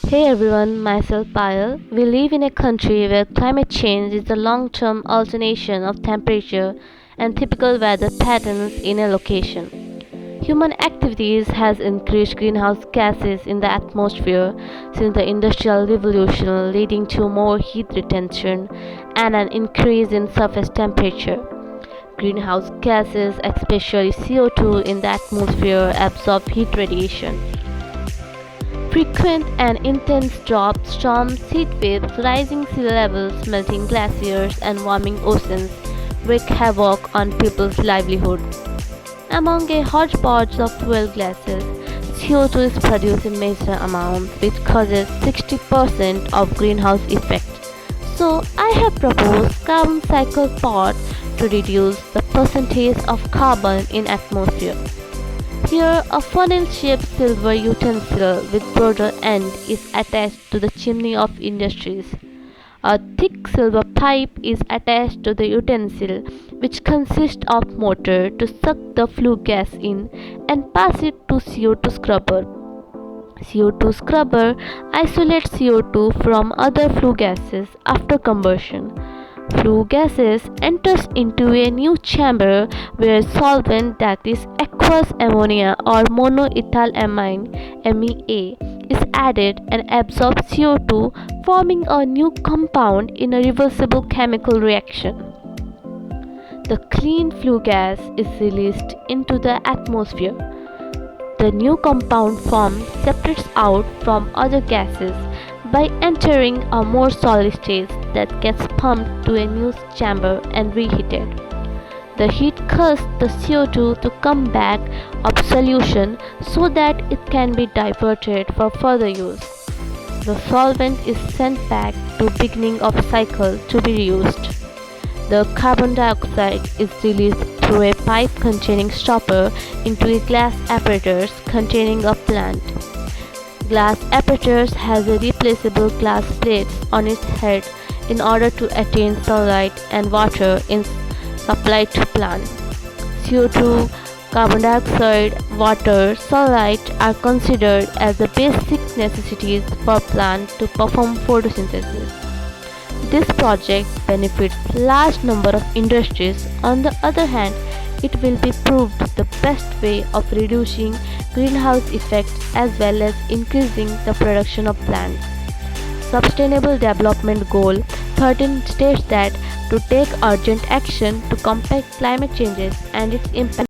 Hey everyone, myself Payal. We live in a country where climate change is the long term alternation of temperature and typical weather patterns in a location. Human activities has increased greenhouse gases in the atmosphere since the industrial revolution, leading to more heat retention and an increase in surface temperature. Greenhouse gases, especially CO2 in the atmosphere, absorb heat radiation. Frequent and intense drops, storms, heat waves, rising sea levels, melting glaciers, and warming oceans wreak havoc on people's livelihood. Among a hodgepodge of fuel gases, CO2 is produced in major amounts, which causes 60% of greenhouse effect. So, I have proposed carbon cycle pod to reduce the percentage of carbon in atmosphere. Here, a funnel-shaped silver utensil with broader end is attached to the chimney of industries. A thick silver pipe is attached to the utensil, which consists of motor to suck the flue gas in and pass it to CO2 scrubber. CO2 scrubber isolates CO2 from other flue gases after combustion. Flue gases enters into a new chamber where solvent, that is aqueous ammonia or monoethylamine MEA, is added and absorbs CO2, forming a new compound in a reversible chemical reaction. The clean flue gas is released into the atmosphere. The new compound formed separates out from other gases by entering a more solid state that gets pumped to a new chamber and reheated. The heat causes the CO2 to come back of solution so that it can be diverted for further use. The solvent is sent back to beginning of cycle to be reused. The carbon dioxide is released through a pipe containing stopper into a glass apparatus containing a plant. Glass apparatus has a replaceable glass plate on its head in order to attain sunlight and water in supply to plant. CO2, carbon dioxide, water, sunlight are considered as the basic necessities for plant to perform photosynthesis. This project benefits large number of industries. On the other hand, it will be proved the best way of reducing greenhouse effects as well as increasing the production of plants. Sustainable Development Goal 13 states that to take urgent action to combat climate changes and its impact